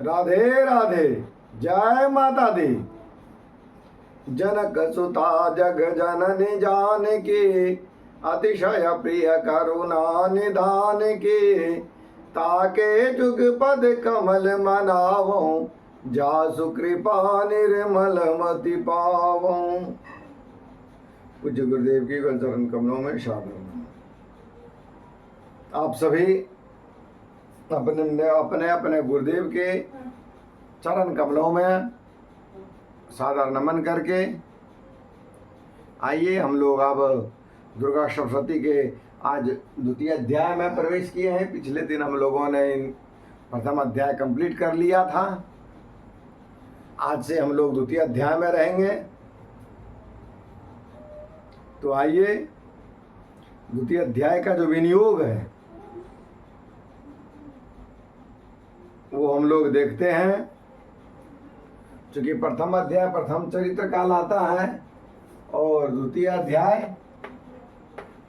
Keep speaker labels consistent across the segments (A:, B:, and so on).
A: राधे राधे। जय माता दी। जनक सुता जग जननी जानकी, अतिशय प्रिय करुणा निधान की। ताके जुग पद कमल मनावो, जासु कृपा निर्मल मति पावो। पूज्य गुरुदेव की चरण कमलों में शामिल। आप सभी अपने अपने गुरुदेव के चरण कमलों में सादर नमन करके आइए हम लोग अब दुर्गा सप्तशती के आज द्वितीय अध्याय में प्रवेश किए हैं। पिछले दिन हम लोगों ने प्रथम अध्याय कंप्लीट कर लिया था। आज से हम लोग द्वितीय अध्याय में रहेंगे। तो आइए द्वितीय अध्याय का जो विनियोग है वो हम लोग देखते हैं। चूंकि प्रथम अध्याय प्रथम चरित्र काल आता है और द्वितीय अध्याय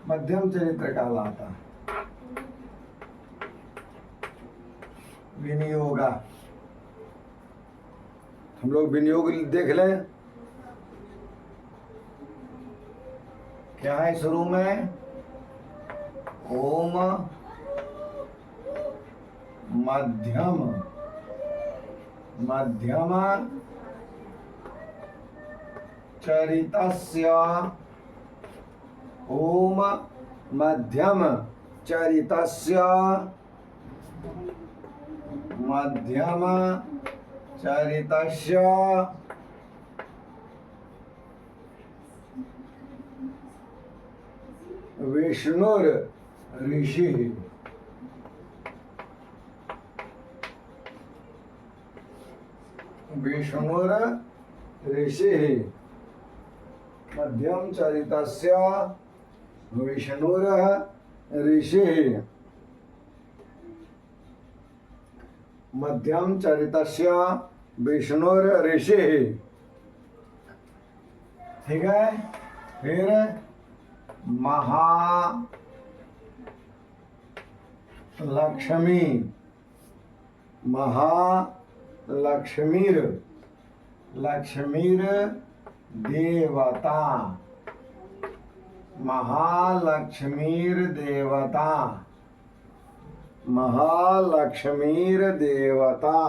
A: मध्यम चरित्र काल आता है। विनियोगा हम लोग विनियोग देख लें। क्या है शुरू में? ओम मध्यम मध्यम चरितस्य। ओम मध्यम चरितस्य। मध्यम चरितस्य विष्णुर ऋषि। विष्णुर ऋषि। मध्यम चरितस्य विष्णुर ऋषि। मध्यम चरितस्य विष्णुर ऋषि। ठीक है। फिर महालक्ष्मी। महालक्ष्मीर लक्ष्मीर देवता। महालक्ष्मीर देवता। महालक्ष्मीर देवता।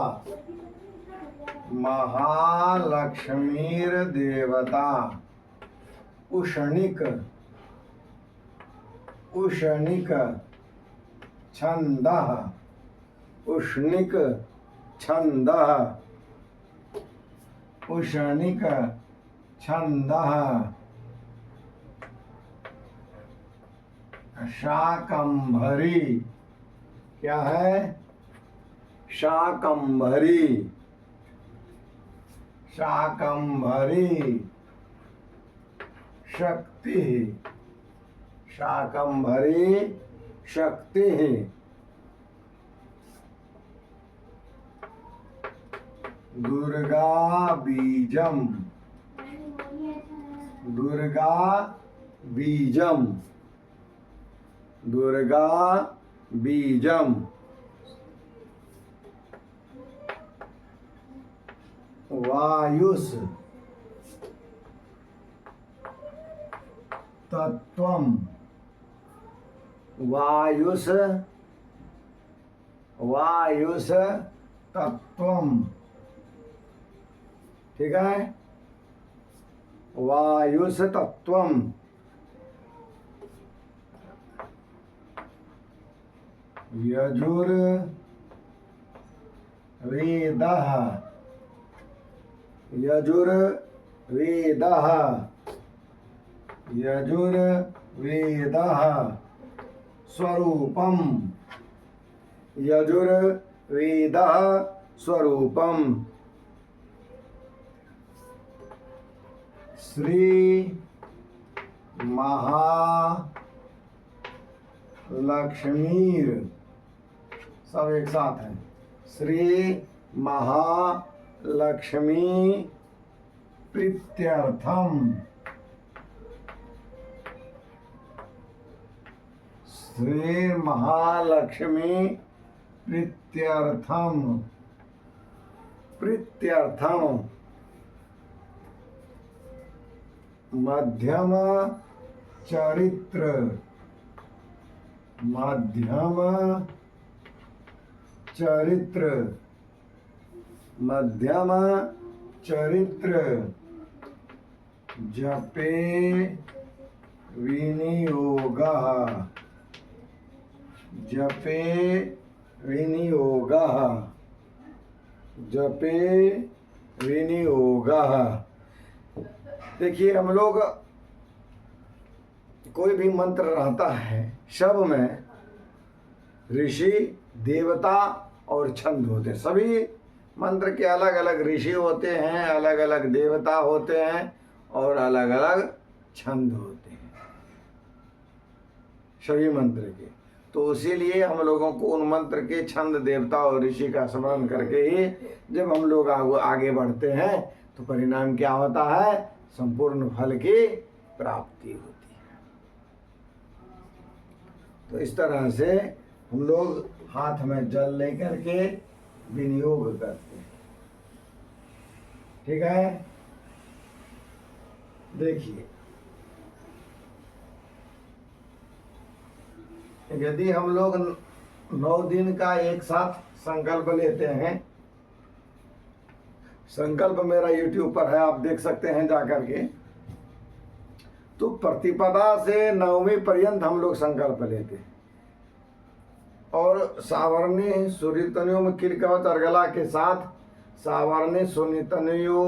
A: महालक्ष्मीर देवता। उषणिक। उषणिक छंदः। उष्णिक छंदः। उषणिक छंदः। शाकंभरी। क्या है? शाकंभरी। शाकंभरी शक्ति। शाकंभरी शक्ति। दुर्गा बीजम। दुर्गा बीजम। दुर्गा बीजम। वायुस तत्वम। वायुस वायुस तत्वम। ठीक है। वायुस तत्वम। यजुर्वेदः। यजुर्वेदः। यजुर्वेदः स्वरूपम। यजुर्वेदः स्वरूपम। श्री महालक्ष्मीर। सब एक साथ है। श्री महालक्ष्मी प्रीत्यर्थम। श्री महालक्ष्मी प्रीत्यर्थम प्रीत्यर्थम मध्यम चरित्र मध्यम चरित्र मध्यम चरित्र जपे विनियोगः जपे विनियोगः जपे विनियोगः। देखिए हम लोग कोई भी मंत्र रहता है, सब में ऋषि देवता और छंद होते हैं। सभी मंत्र के अलग अलग ऋषि होते हैं, अलग अलग देवता होते हैं और अलग अलग छंद होते हैं सभी मंत्र के। तो इसीलिए हम लोगों को उन मंत्र के छंद देवता और ऋषि का स्मरण करके ही जब हम लोग आगे बढ़ते हैं तो परिणाम क्या होता है? संपूर्ण फल की प्राप्ति होती है। तो इस तरह से हम लोग हाथ में जल लेकर के विनियोग करते हैं। ठीक है, देखिए यदि हम लोग 9 दिन का एक साथ संकल्प लेते हैं, संकल्प मेरा YouTube पर है, आप देख सकते हैं जाकर के। तो प्रतिपदा से नवमी पर्यंत हम लोग संकल्प लेते हैं और सावर्णी सूर्यतनयों में किल कवच अर्गला के साथ सावर्णी सूर्यतनयो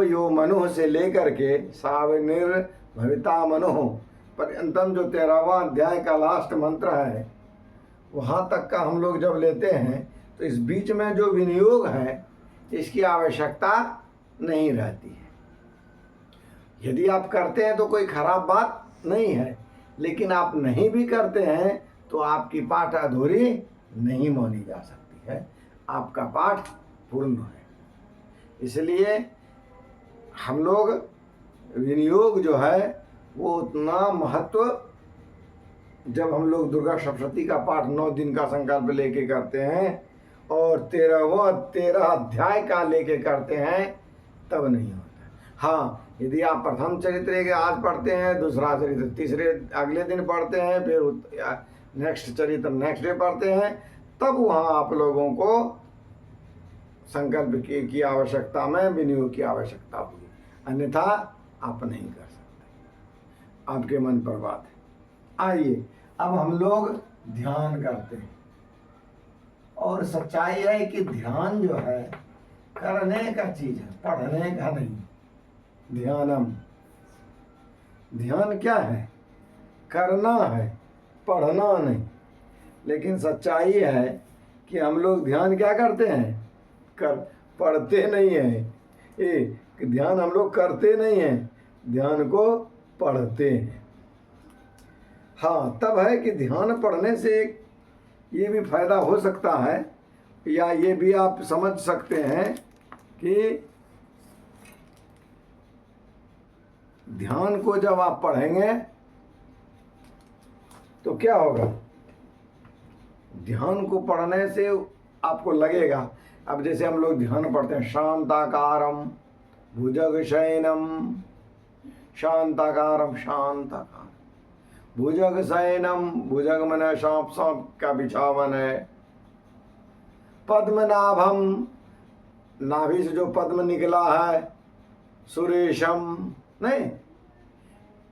A: यो मनुः से लेकर के सावर्णिर भविता मनुः पर्यंतम जो 13वां अध्याय का लास्ट मंत्र है, वहाँ तक का हम लोग जब लेते हैं तो इस बीच में जो विनियोग है इसकी आवश्यकता नहीं रहती है। यदि आप करते हैं तो कोई खराब बात नहीं है, लेकिन आप नहीं भी करते हैं तो आपकी पाठ अधूरी नहीं मानी जा सकती है, आपका पाठ पूर्ण है। इसलिए हम लोग विनियोग जो है वो उतना महत्व, जब हम लोग दुर्गा सप्तशती का पाठ 9 दिन का संकल्प लेके करते हैं और 13 अध्याय का लेके करते हैं तब नहीं होता। हाँ, यदि आप प्रथम चरित्र के आज पढ़ते हैं, दूसरा चरित्र तीसरे अगले दिन पढ़ते हैं, फिर नेक्स्ट चरित्र नेक्स्ट डे पढ़ते हैं, तब वहाँ आप लोगों को संकल्प की आवश्यकता में विनियोग की आवश्यकता होगी, अन्यथा आप नहीं कर सकते, आपके मन पर बात है। आइए अब हम लोग ध्यान करते हैं। और सच्चाई है कि ध्यान जो है करने का चीज है, पढ़ने का नहीं। ध्यानम, ध्यान क्या है? करना है, पढ़ना नहीं। लेकिन सच्चाई है कि हम लोग ध्यान क्या करते हैं? पढ़ते नहीं हैं। ध्यान हम लोग करते नहीं हैं, ध्यान को पढ़ते हैं। हाँ, तब है कि ध्यान पढ़ने से ये भी फायदा हो सकता है, या ये भी आप समझ सकते हैं कि ध्यान को जब आप पढ़ेंगे तो क्या होगा? ध्यान को पढ़ने से आपको लगेगा, अब जैसे हम लोग ध्यान पढ़ते हैं, शांताकारम भुजगशयनम, शांताकारम शांताकारम भुजग शयनम, भुजग मन सांप सांप का बिछावन है, पद्मनाभम नाभि से जो पद्म निकला है, सुरेशम, नहीं,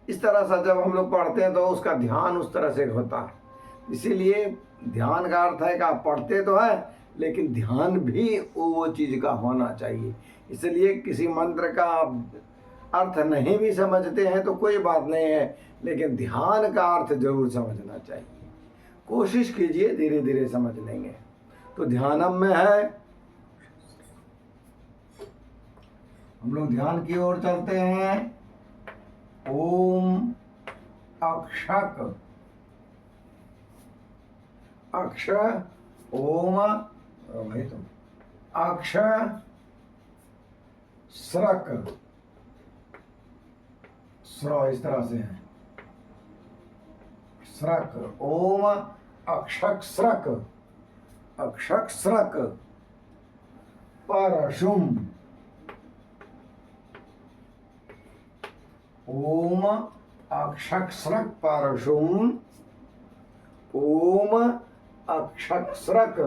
A: इस तरह से जब हम लोग पढ़ते हैं तो उसका ध्यान उस तरह से होता है। इसीलिए ध्यान का अर्थ है कि आप पढ़ते तो है, लेकिन ध्यान भी वो चीज का होना चाहिए। इसलिए किसी मंत्र का अर्थ नहीं भी समझते हैं तो कोई बात नहीं है, लेकिन ध्यान का अर्थ जरूर समझना चाहिए। कोशिश कीजिए, धीरे धीरे समझ लेंगे। तो ध्यानम में है, हम लोग ध्यान की ओर चलते हैं। ओम अक्षक, अक्ष ओम भाई तुम अक्ष स्रक, स्र इस तरह से है, स्रक, ओम अक्षक स्रक, अक्षक्स्रक परशुम ओम अक्षक्स्रक परशुम ओम अक्षक्स्रक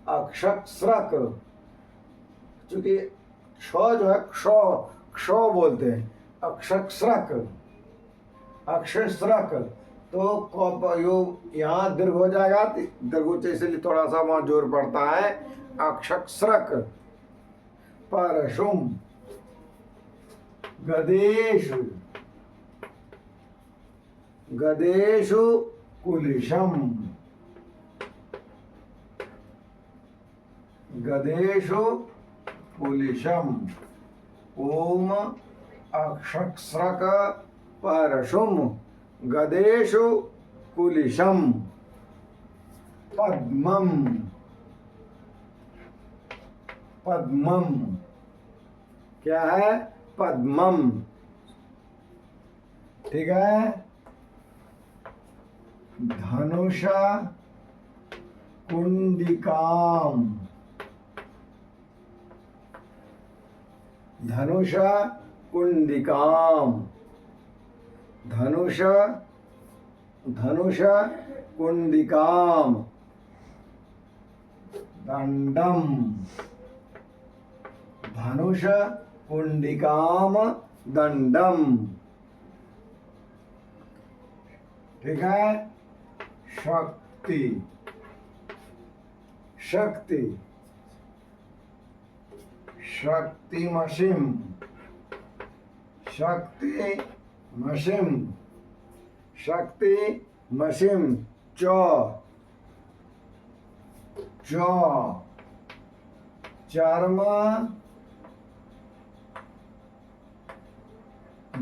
A: अक्षक्स्रक चूंकि क्ष जो है क्ष क्ष बोलते हैं अक्षक्स्रक अक्षस्रक तो यो यहाँ दीर्घ हो जाएगा दीर्घ इसलिए थोड़ा सा वहां जोर पड़ता है अक्षक्स्रक परशुम गदेषु गदेषु कुलिशम गदेषु कुलिशम ओम अक्षक्स्रक परशुम गदेषु कुलिशम पद्मम पद्मम क्या है पद्मम ठीक है धनुषा कुंडिकाम धनुषा कुंडिकाम धनुष धनुष कुंडिकाम दंडम धनुष कुंडिकाम दंडम ठीक है शक्ति शक्ति शक्तिमसिम शक्तिमसिम शक्तिमसिम च चर्म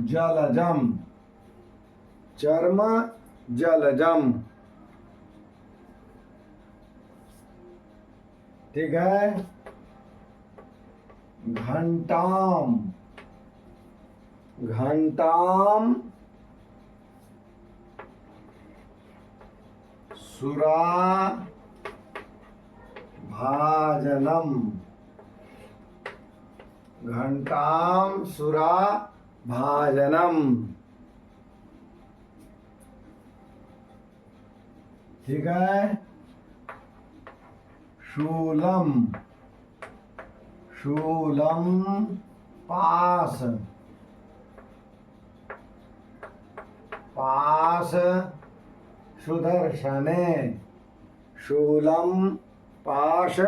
A: जलजम चर्म जलजम ठीक है घंटाम घंटाम सुरा भाजनम घंटाम सुरा भाजनम ठीक है शूलम शूलम पास पास सुदर्शने शूलम पाश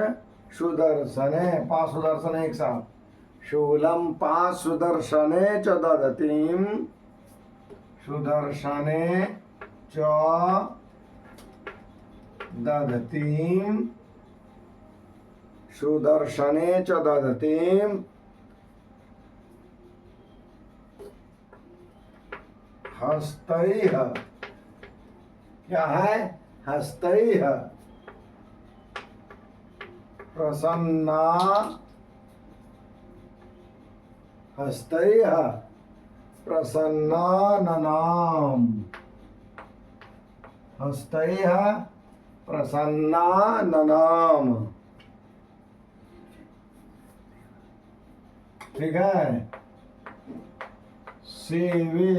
A: सुदर्शने पास सुदर्शने एक साथ शूलम पास सुदर्शने च दधतीम सुदर्शने च दधतीम सुदर्शने च दधतीम हस्तैः क्या है हस्तैः प्रसन्ना हस्तैः प्रसन्नाननाम हस्तैः प्रसन्नाननाम ठीक है सेवे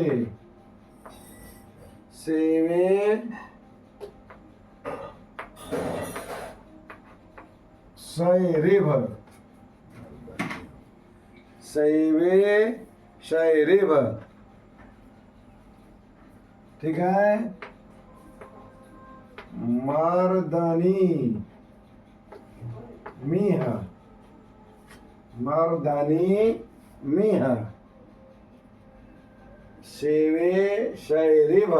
A: सेवे शैरिव शैवे शैरिव ठीक है मर्दनी मीह मर्दनी मीह सेवे शैरिव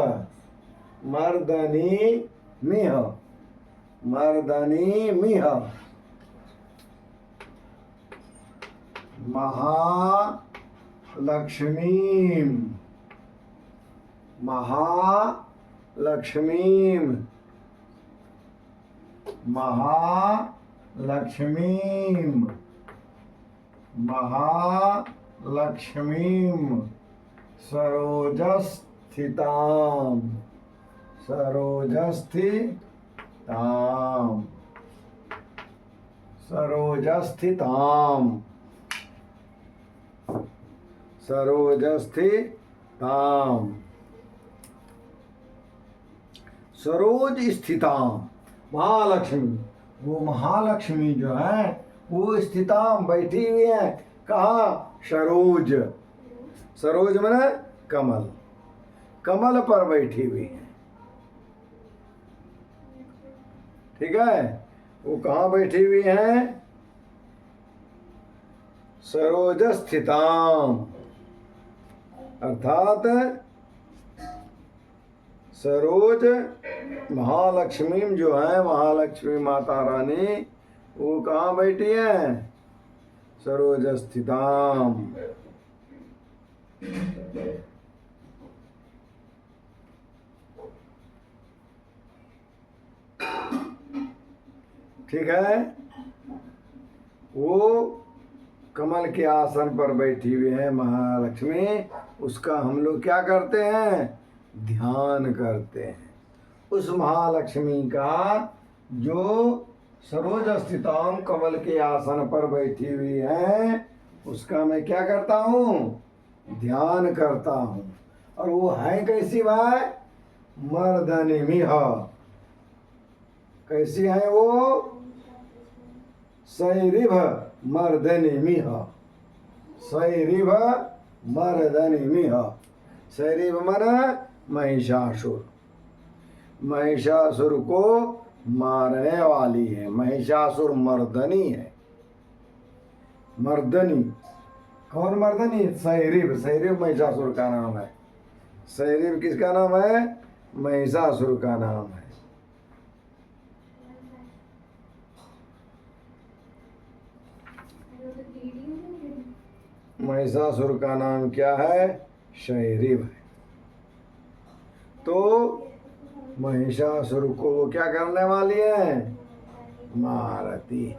A: मर्दनी मीह मर्दनी मीह महालक्ष्मीम महालक्ष्मीम महालक्ष्मीम महालक्ष्मीम सरोजस्थिताम सरोजस्थिताम सरोजस्थिताम, सरोजस्थिताम, सरोज स्थिताम महालक्ष्मी। वो महालक्ष्मी जो है वो स्थिताम बैठी हुई है। कहाँ? सरोज। सरोज माने कमल, कमल पर बैठी हुई है। ठीक है, वो कहाँ बैठी हुई है? सरोज स्थिताम, अर्थात सरोज महालक्ष्मी जो है, महालक्ष्मी माता रानी वो कहाँ बैठी है? सरोज स्थिताम। ठीक है, वो कमल के आसन पर बैठी हुई है महालक्ष्मी। उसका हम लोग क्या करते हैं? ध्यान करते हैं। उस महालक्ष्मी का जो सरोज स्थिताम कमल के आसन पर बैठी हुई है उसका मैं क्या करता हूँ? ध्यान करता हूँ। और वो है कैसी भाई? मर्दनिमिह। कैसी है वो? सैरिभ मर्दनिमिह, सैरिभ मर्दनिमिह। सैरिभ माना महिषासुर, महिषासुर को मारने वाली है। महिषासुर मर्दनी है। मर्दनी कौन? मर्दनी सैरिभ। सैरिभ महिषासुर का नाम है। सैरिभ किसका नाम है? महिषासुर का नाम है। महिषासुर का नाम क्या है? सैरिभ है। तो महिषासुर को वो क्या करने वाली है? मारती।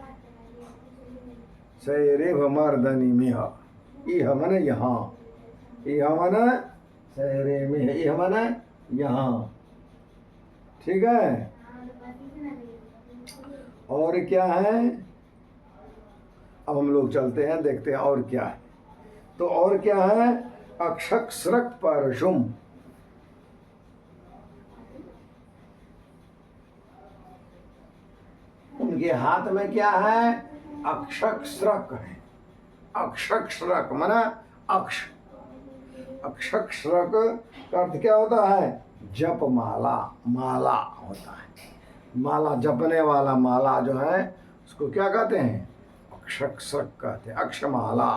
A: सैरिभ मर्दनिमिह। इह माने यहाँ, इह माने सैरिमिह, इह माने यहाँ। ठीक है, और क्या है? अब हम लोग चलते हैं, देखते हैं और क्या है। तो और क्या है? अक्षक्स्रक परशुम। उनके हाथ में क्या है? अक्षक्स्रक है। अक्षक्स्रक माना अक्ष। अक्षक्स्रक का अर्थ क्या होता है? जप माला, माला होता है। माला जपने वाला माला जो है उसको क्या कहते हैं? अक्षक्स्रक कहते हैं। अक्षमाला,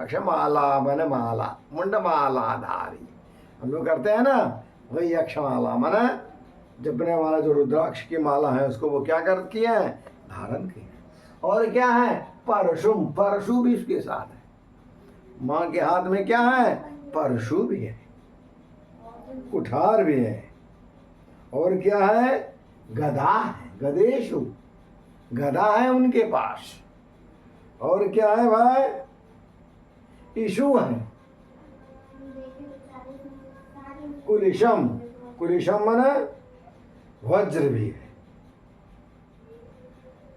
A: अक्षमाला माने माला, मुंडमालाधारी हम लोग करते हैं ना, वही अक्षमाला माने जपने वाला जो रुद्राक्ष की माला है उसको वो क्या कर किए हैं? धारण किए। और क्या है? परशुम, परशु भी उसके साथ है। माँ के हाथ में क्या है? परशु भी है, कुठार भी है। और क्या है? गदा है, गदेशु, गदा है उनके पास। और क्या है भाई? टिशु है। कुलिशम, कुलिशम माने वज्र भी है।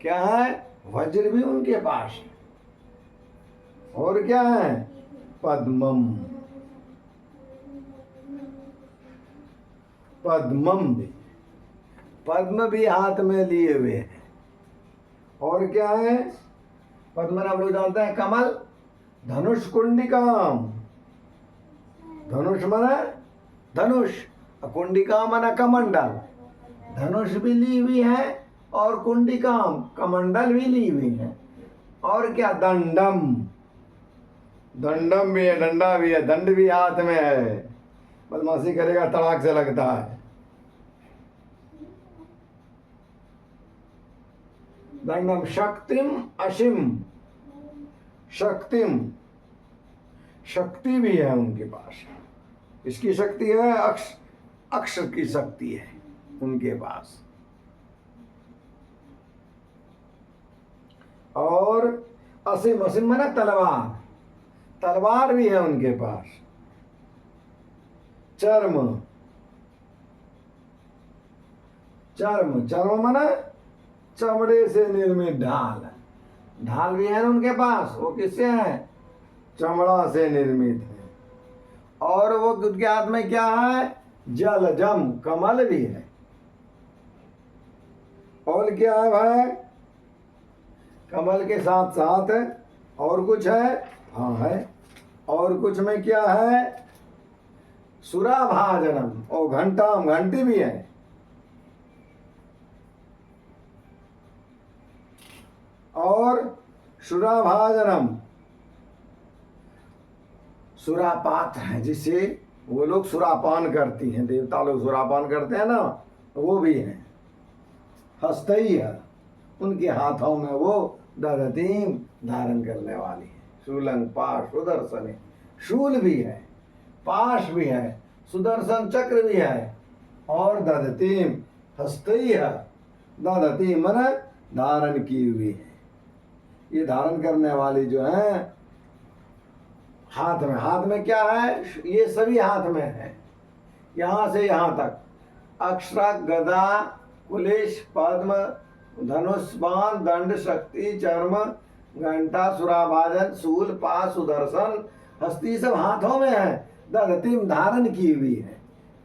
A: क्या है? वज्र भी उनके पास है। और क्या है? पद्मम, पद्मम भी, पद्म भी हाथ में लिए हुए हैं। और क्या है? पद्म आप लोग जानते हैं कमल। धनुष कुंडिकाम, धनुष माना धनुष, कुंडिका माना कमंडल। धनुष भी ली हुई है और कुंडिकाम कमंडल भी ली हुई है। और क्या? दंडम, दंडम भी है, डंडा भी है, दंड भी हाथ में है। बदमाशी करेगा तड़ाक से लगता है। दंडम शक्तिम अशिम, शक्तिम, शक्ति भी है उनके पास। इसकी शक्ति है अक्ष, अक्ष की शक्ति है उनके पास। और असीम, असीम माना तलवार, तलवार भी है उनके पास। चर्म, चर्म, चर्म माना चमड़े से निर्मित ढाल। ढाल भी है ना उनके पास, वो किससे है? चमड़ा से निर्मित है। और वो उनके हाथ में क्या है? जलजम, कमल भी है। और क्या है भाई? कमल के साथ साथ और कुछ है? हाँ है। और कुछ में क्या है? सुराभाजनम, और घंटा, घंटी भी है। और सुराभाजनम, सुरापात्र है, जिससे वो लोग सुरापान करती हैं, देवता लोग सुरापान करते हैं ना, वो भी है। हस्तई है, उनके हाथों में वो दधतीम, धारण करने वाली है। शूलंग पाश सुदर्शन, शूल भी है, पाश भी है, सुदर्शन चक्र भी है, और दधतीम, हस्तई है। दधती मन धारण की हुई है। ये धारण करने वाली जो है हाथ में, हाथ में क्या है? ये सभी हाथ में है, यहाँ से यहाँ तक। अक्षरा, गदा, कुलिश, पद्म, धनुष, बाण, दंड, शक्ति, चर्म, घंटा, सुराभाजन, शूल, पाश, सुदर्शन, हस्ती सब हाथों में है। दधतीम, धारण की हुई है।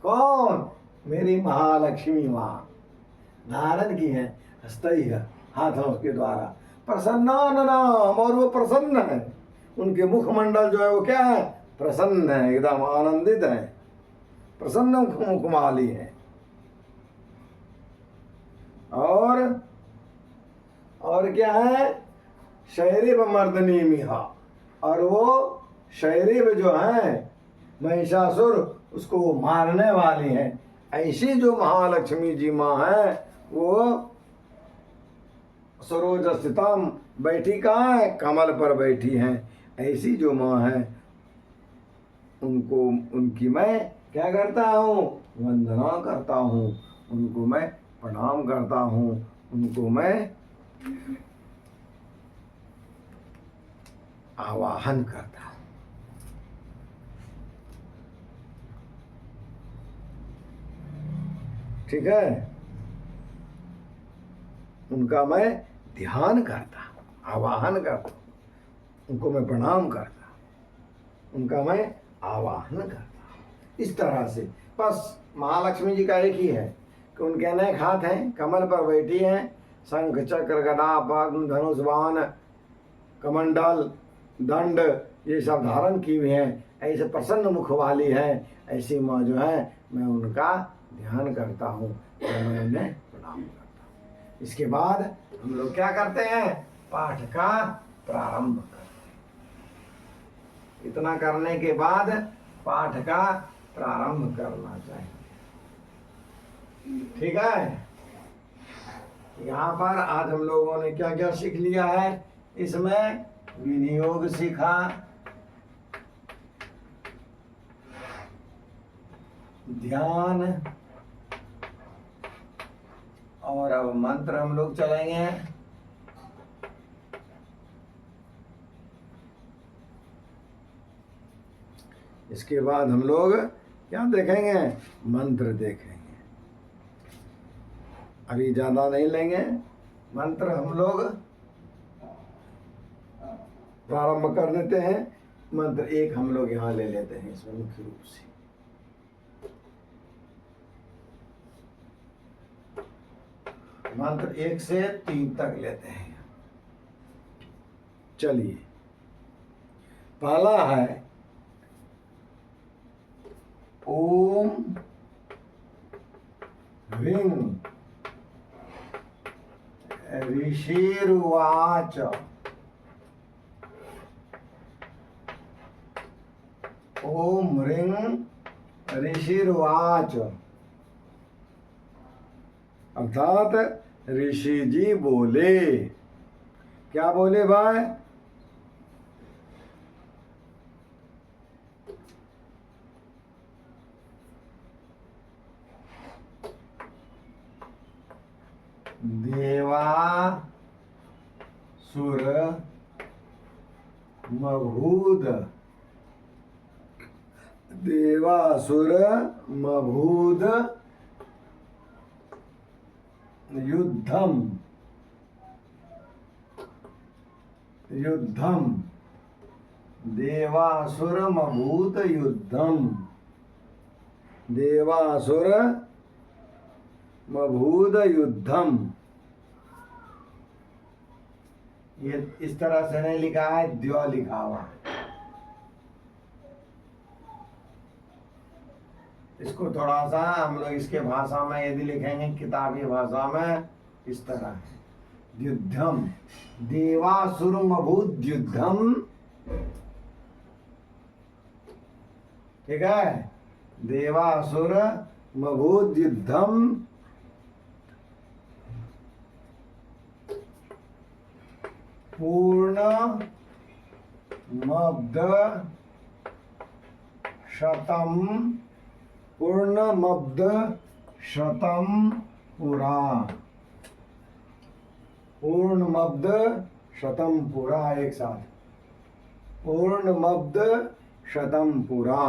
A: कौन? मेरी महालक्ष्मी माँ धारण की है, हस्तई है, हाथों के द्वारा। प्रसन्नान नाम, और वो प्रसन्न है। उनके मुखमंडल जो है वो क्या है? प्रसन्न है, एकदम आनंदित है, प्रसन्न मुख वाली है। और क्या है? शैरिव मर्दनी मिहा, और वो शैरिव जो है महिषासुर, उसको मारने वाली है। ऐसी जो महालक्ष्मी जी माँ है वो सरोज स्थितम, बैठी कहाँ है? कमल पर बैठी हैं। ऐसी जो माँ है उनको, उनकी मैं क्या करता हूँ? वंदना करता हूँ, उनको मैं प्रणाम करता हूँ, उनको मैं आवाहन करता हूँ। ठीक है? उनका मैं ध्यान करता हूँ, आवाहन करता हूँ, उनको मैं प्रणाम करता हूँ, उनका मैं आवाहन करता हूँ। इस तरह से बस महालक्ष्मी जी का एक ही है कि उनके अनेक हाथ हैं, कमल पर बैठी हैं, शंख चक्र गदा पद्म धनुष बाण कमंडल दंड ये सब धारण की हुई हैं। ऐसे प्रसन्न मुख वाली है, ऐसी माँ जो है मैं उनका ध्यान करता हूँ, मैं उन्हें प्रणाम करता हूँ। इसके बाद हम लोग क्या करते हैं? पाठ का प्रारंभ करते हैं। इतना करने के बाद पाठ का प्रारंभ करना चाहिए। ठीक है? यहाँ पर आज हम लोगों ने क्या क्या सीख लिया है? इसमें विनियोग सीखा, ध्यान, और अब मंत्र हम लोग चलेंगे। इसके बाद हम लोग क्या देखेंगे? मंत्र देखेंगे। अभी ज्यादा नहीं लेंगे मंत्र, हम लोग प्रारंभ कर देते हैं। मंत्र एक हम लोग यहाँ ले लेते हैं इसमें मुख्य रूप से। मंत्र 1 से 3 तक लेते हैं। चलिए, पहला है ओम ह्रीं ऋषिर्वाच ओम ह्रीं ऋषिर्वाच, अर्थात ऋषि जी बोले। क्या बोले भाई? देवासुर मभूद, देवासुर मभूद युद्धम युद्धम, देवासुरमभूत युद्धम, देवासुरमभूत युद्धम। ये इस तरह से नहीं लिखा है, द्यो लिखा हुआ। इसको थोड़ा सा हम लोग इसके भाषा में यदि लिखेंगे, किताबी भाषा में इस तरह है, युद्धम, देवासुरमभूत युद्धम। ठीक है, देवासुरमभूत युद्धम, पूर्णमब्ध शतम, पूर्णमब्ध शतम पुरा, पूर्णमब्ध शतम पुरा, एक साथ, पूर्णमब्ध शतम पुरा,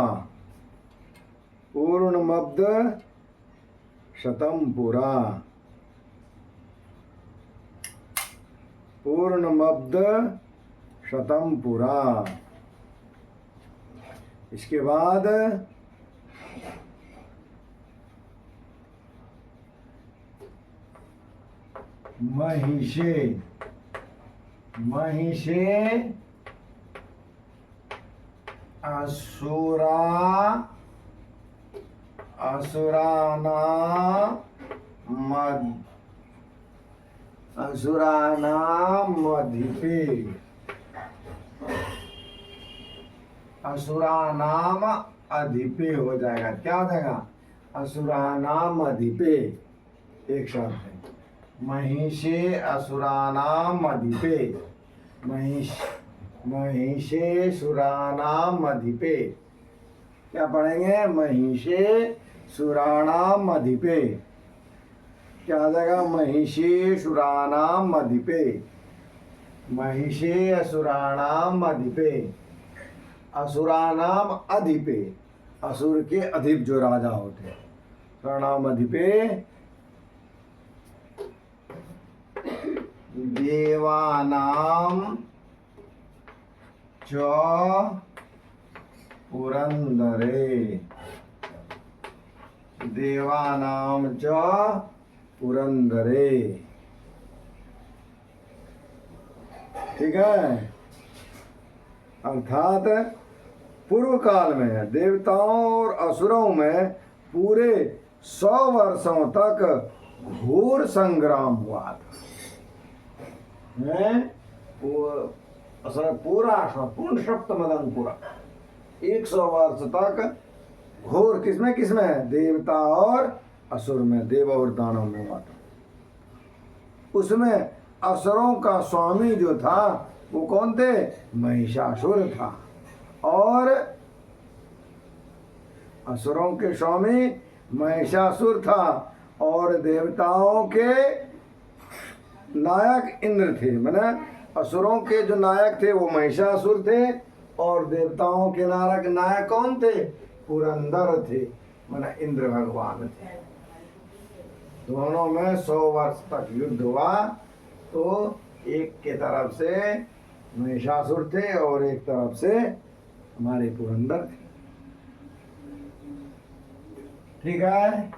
A: पूर्णमब्ध शतम पुरा, पूर्णमब्ध शतम पुरा। इसके बाद महिषे, महिषे असुरा, असुरानामधिपे, असुरानाम अधिपे हो जाएगा। क्या हो जाएगा? असुरानाम अधिपे, एक शब्द है। महिषे असुरानाम अधिपे, महिषे सुरानाम अधिपे। क्या पढ़ेंगे? महिषे सुराणाम अधिपे। क्या आ जाएगा? महिषे सुराणाम अधिपे, महिषे असुराणाम अधिपे, असुरानाम अधिपे, असुर के अधिप जो राजा होते हैं, सुराणाम अधिपे, देवानाम च पुरंदरे, देवानाम च पुरंदरे। ठीक है, अर्थात पूर्व काल में देवताओं और असुरों में पूरे 100 वर्षों तक घोर संग्राम हुआ था। पूरा पूर्ण सप्तमदन पूरा 100 वर्ष तक घोर किसमें किसमें? देवता और असुर में, देव और दानव में हुआ था। उसमें असुरों का स्वामी जो था वो कौन थे? महिषासुर था। और असुरों के स्वामी महिषासुर था और देवताओं के नायक इंद्र थे। माने असुरों के जो नायक थे वो महिषासुर थे और देवताओं के नायक कौन थे? पुरंदर थे, माने इंद्र भगवान थे। दोनों में 100 वर्ष तक युद्ध हुआ। तो एक के तरफ से महिषासुर थे और एक तरफ से हमारे पुरंदर थे। ठीक है,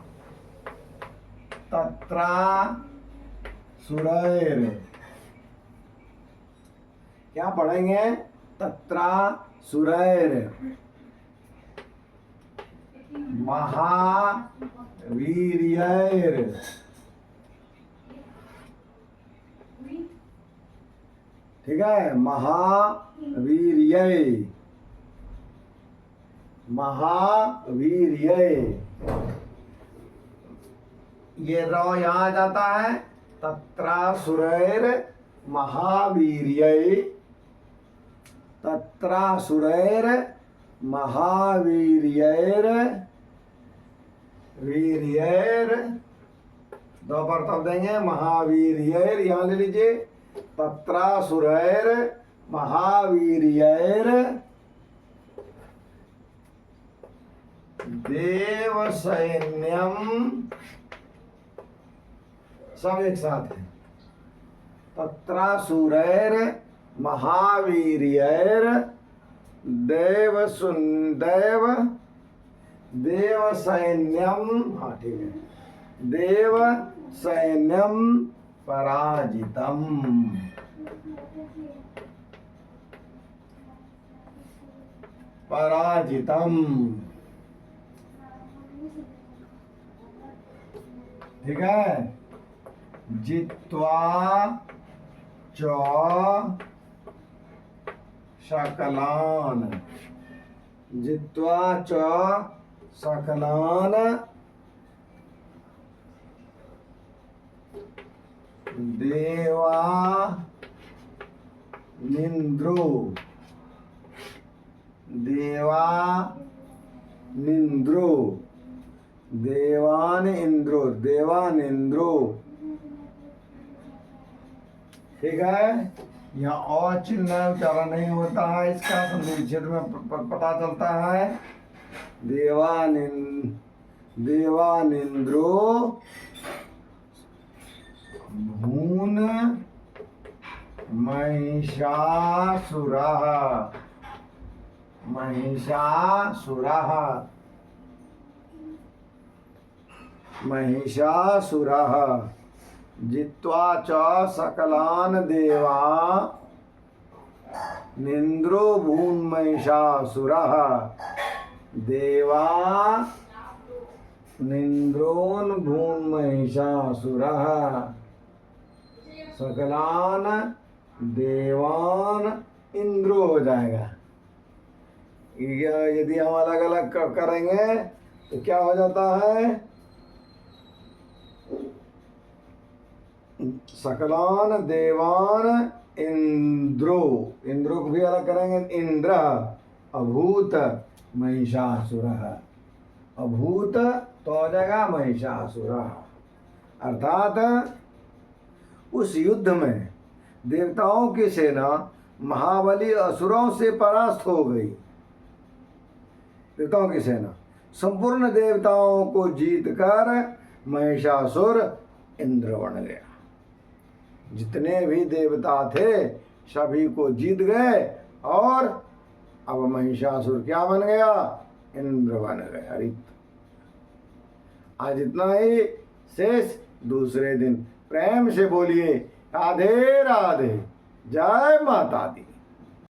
A: तत्रा सुरैर, क्या पढ़ेंगे? तत्रा सुरैर महावीर्यैर, ठीक है, महावीर्यै, महावीर्यै, ये रौ यहाँ जाता है। तत्रा सुरैर महावीर्यै, तत्रा सुरैर महावीर्यैर, वीर्यैर, दो पर तब देंगे, महावीर्यैर, यहाँ ले लीजिए। तत्रा सुरैर महावीर्यैर देव सैन्यम, सब एक साथ है। तत्रा सुरैर महावीर्यैर देव सैन्यम, हाँ ठीक है, देव सैन्यम पराजितम। पराजितम, ठीक है। जित्वा च शकलान, जित्वा च शकलान देवा निंद्रो, देवा निंद्रो, देवान इंद्रो, देवान इंद्रो, ठीक है। यहाँ और चिन्ह उच्चारण नहीं होता है, इसका संधि क्षेत्र में पता चलता है। देवानिंद्रो भून महिषासुरः, महिषासुरः, महिषासुरः जित्वा च सकलान देवा निंद्रो भून महिषासुरः, देवा निंद्रोन भून महिषासुरः, सकलान देवान इंद्रो हो जाएगा। यदि हम अलग अलग करेंगे तो क्या हो जाता है? सकलान देवान इंद्रो, इंद्रो को भी अलग करेंगे, इंद्र अभूत महिषासुरः, अभूत तो हो जाएगा महिषासुरः। अर्थात उस युद्ध में देवताओं की सेना महाबली असुरों से परास्त हो गई। देवताओं की सेना संपूर्ण देवताओं को जीतकर महिषासुर इंद्र बन गया। जितने भी देवता थे सभी को जीत गए और अब महिषासुर क्या बन गया? इंद्र बन गया। आज इतना ही, शेष दूसरे दिन। प्रेम से बोलिए राधे राधे, जय माता दी।